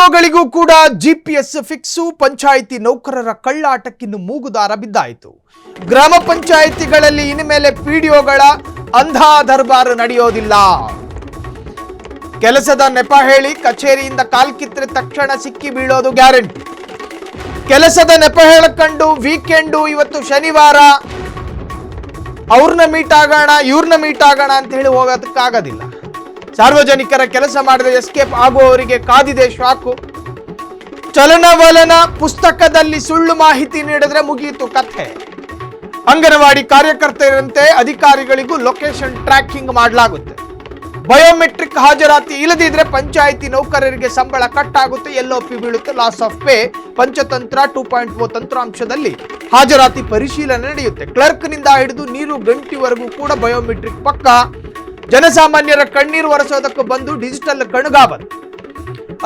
ಪಿಡಿಒಗಳಿಗೂ ಕೂಡ GPS fix. Panchayat ನೌಕರರ ಕಳ್ಳಾಟಕ್ಕಿನ್ನು ಮೂಗುದಾರ ಬಿದ್ದಾಯಿತು. ಗ್ರಾಮ ಪಂಚಾಯಿತಿಗಳಲ್ಲಿ ಇನ್ಮೇಲೆ ಪಿಡಿಒಗಳ ಅಂಧಾ ದರ್ಬಾರ್ ನಡೆಯೋದಿಲ್ಲ. ಕೆಲಸದ ನೆಪ ಹೇಳಿ ಕಚೇರಿಯಿಂದ ಕಾಲ್ಕಿತ್ತರೆ ತಕ್ಷಣ ಸಿಕ್ಕಿ ಬೀಳೋದು ಗ್ಯಾರಂಟಿ. ಕೆಲಸದ ನೆಪ ಹೇಳಕೊಂಡು ವೀಕೆಂಡು ಇವತ್ತು ಶನಿವಾರ ಅವ್ರನ್ನ ಮೀಟ್ ಆಗೋಣ ಇವ್ರನ್ನ ಮೀಟ್ ಆಗೋಣ ಅಂತ ಹೇಳಿ ಹೋಗೋದಕ್ಕಾಗೋದಿಲ್ಲ. ಸಾರ್ವಜನಿಕರ ಕೆಲಸ ಮಾಡದೆ ಎಸ್ಕೇಪ್ ಆಗುವವರಿಗೆ ಕಾದಿದೆ ಶಾಕು. ಚಲನವಲನ ಪುಸ್ತಕದಲ್ಲಿ ಸುಳ್ಳು ಮಾಹಿತಿ ನೀಡಿದ್ರೆ ಮುಗಿಯಿತು ಕಥೆ. ಅಂಗನವಾಡಿ ಕಾರ್ಯಕರ್ತರಂತೆ ಅಧಿಕಾರಿಗಳಿಗೂ ಲೊಕೇಶನ್ ಟ್ರ್ಯಾಕಿಂಗ್ ಮಾಡಲಾಗುತ್ತೆ. ಬಯೋಮೆಟ್ರಿಕ್ ಹಾಜರಾತಿ ಇಲ್ಲದಿದ್ರೆ ಪಂಚಾಯಿತಿ ನೌಕರರಿಗೆ ಸಂಬಳ ಕಟ್ ಆಗುತ್ತೆ, LOP ಬೀಳುತ್ತೆ, ಲಾಸ್ ಆಫ್ ಪೇ. ಪಂಚತಂತ್ರ 2.0 ತಂತ್ರಾಂಶದಲ್ಲಿ ಹಾಜರಾತಿ ಪರಿಶೀಲನೆ ನಡೆಯುತ್ತೆ. ಕ್ಲರ್ಕ್ನಿಂದ ಹಿಡಿದು ನೀರು ಗಂಟಿವರೆಗೂ ಕೂಡ ಬಯೋಮೆಟ್ರಿಕ್ ಪಕ್ಕ. ಜನಸಾಮಾನ್ಯರ ಕಣ್ಣೀರು ಒರೆಸೋದಕ್ಕೆ ಬಂದು ಡಿಜಿಟಲ್ ಕಣ್ಗಾವಲು.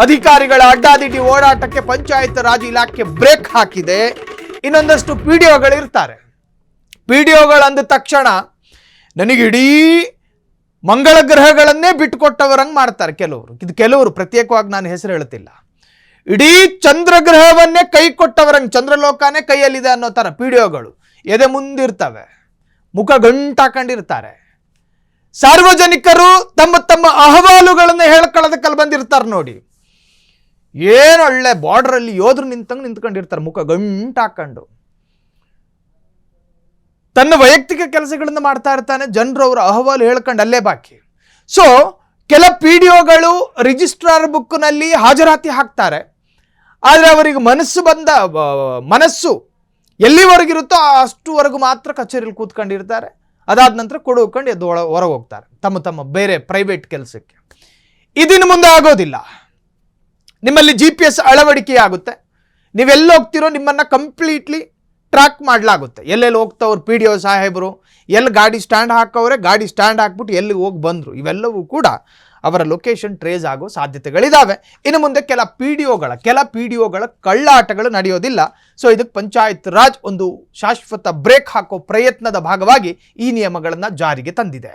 ಅಧಿಕಾರಿಗಳ ಅಡ್ಡಾದಿಡ್ಡಿ ಓಡಾಟಕ್ಕೆ ಪಂಚಾಯತ್ ರಾಜ್ ಇಲಾಖೆ ಬ್ರೇಕ್ ಹಾಕಿದೆ. ಇನ್ನೊಂದಷ್ಟು ಪಿಡಿಒಗಳು ಇರ್ತಾರೆ. ಪಿಡಿಒಗಳು ಅಂದ ತಕ್ಷಣ ನನಗೆ ಇಡೀ ಮಂಗಳ ಗ್ರಹಗಳನ್ನೇ ಬಿಟ್ಟುಕೊಟ್ಟವರಂಗೆ ಮಾಡ್ತಾರೆ ಕೆಲವರು. ಕೆಲವರು ಪ್ರತ್ಯೇಕವಾಗಿ ನಾನು ಹೆಸರು ಹೇಳ್ತಿಲ್ಲ. ಇಡೀ ಚಂದ್ರಗ್ರಹವನ್ನೇ ಕೈ ಕೊಟ್ಟವರಂಗೆ, ಚಂದ್ರಲೋಕನೇ ಕೈಯಲ್ಲಿದೆ ಅನ್ನೋ ಥರ ಪಿಡಿಒಗಳು ಎದೆ ಮುಂದಿರ್ತವೆ, ಮುಖ ಗಂಟಾಕೊಂಡಿರ್ತಾರೆ. ಸಾರ್ವಜನಿಕರು ತಮ್ಮ ತಮ್ಮ ಅಹವಾಲುಗಳನ್ನು ಹೇಳ್ಕೊಳ್ಳೋದಕ್ಕೆ ಬಂದಿರ್ತಾರೆ ನೋಡಿ. ಏನು ಒಳ್ಳೆ ಬಾರ್ಡರಲ್ಲಿ ಯೋಧರು ನಿಂತ್ಕೊಂಡಿರ್ತಾರೆ, ಮುಖ ಗಂಟಾಕೊಂಡು. ತನ್ನ ವೈಯಕ್ತಿಕ ಕೆಲಸಗಳನ್ನು ಮಾಡ್ತಾ ಇರ್ತಾನೆ, ಜನರು ಅವರ ಅಹವಾಲು ಹೇಳ್ಕೊಂಡು ಅಲ್ಲೇ ಬಾಕಿ. ಸೊ ಕೆಲ ಪಿಡಿಒಗಳು ರಿಜಿಸ್ಟ್ರಾರ್ ಬುಕ್ನಲ್ಲಿ ಹಾಜರಾತಿ ಹಾಕ್ತಾರೆ. ಆದರೆ ಅವರಿಗೆ ಮನಸ್ಸು ಎಲ್ಲಿವರೆಗಿರುತ್ತೋ ಅಷ್ಟುವರೆಗೂ ಮಾತ್ರ ಕಚೇರಿಯಲ್ಲಿ ಕೂತ್ಕೊಂಡಿರ್ತಾರೆ. ಅದಾದ ನಂತರ ಕೊಡುಕೊಂಡು ಎದ್ದು ಹೊರಗೆ ಹೋಗ್ತಾರೆ ತಮ್ಮ ಬೇರೆ ಪ್ರೈವೇಟ್ ಕೆಲಸಕ್ಕೆ. ಇದಿನ್ನು ಮುಂದೆ ಆಗೋದಿಲ್ಲ. ನಿಮ್ಮಲ್ಲಿ GPS ಅಳವಡಿಕೆ ಆಗುತ್ತೆ. ನೀವೆಲ್ಲಿ ಹೋಗ್ತಿರೋ ನಿಮ್ಮನ್ನು ಕಂಪ್ಲೀಟ್ಲಿ ಟ್ರ್ಯಾಕ್ ಮಾಡಲಾಗುತ್ತೆ. ಎಲ್ಲೆಲ್ಲಿ ಹೋಗ್ತವ್ರು ಪಿಡಿಒ ಸಾಹೇಬರು, ಎಲ್ಲಿ ಗಾಡಿ ಸ್ಟ್ಯಾಂಡ್ ಹಾಕವ್ರೆ, ಗಾಡಿ ಸ್ಟ್ಯಾಂಡ್ ಹಾಕ್ಬಿಟ್ಟು ಎಲ್ಲಿ ಹೋಗಿ ಬಂದರು, ಇವೆಲ್ಲವೂ ಕೂಡ ಅವರ ಲೊಕೇಶನ್ ಟ್ರೇಸ್ ಆಗೋ ಸಾಧ್ಯತೆಗಳಿದ್ದಾವೆ. ಇನ್ನು ಮುಂದೆ ಕೆಲ ಪಿಡಿಒಗಳ ಕಳ್ಳಾಟಗಳು ನಡೆಯೋದಿಲ್ಲ. ಸೊ ಇದಕ್ಕೆ ಪಂಚಾಯತ್ ರಾಜ್ ಒಂದು ಶಾಶ್ವತ ಬ್ರೇಕ್ ಹಾಕೋ ಪ್ರಯತ್ನದ ಭಾಗವಾಗಿ ಈ ನಿಯಮಗಳನ್ನು ಜಾರಿಗೆ ತಂದಿದೆ.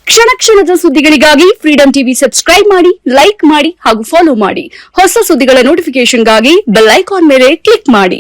ಕ್ಷಣ ಕ್ಷಣದ ಸುದ್ದಿಗಳಿಗಾಗಿ ಫ್ರೀಡಂ ಟಿವಿ ಸಬ್ಸ್ಕ್ರೈಬ್ ಮಾಡಿ, ಲೈಕ್ ಮಾಡಿ ಹಾಗೂ ಫಾಲೋ ಮಾಡಿ. ಹೊಸ ಸುದ್ದಿಗಳ ನೋಟಿಫಿಕೇಶನ್ಗಾಗಿ ಬೆಲ್ ಐಕಾನ್ ಮೇಲೆ ಕ್ಲಿಕ್ ಮಾಡಿ.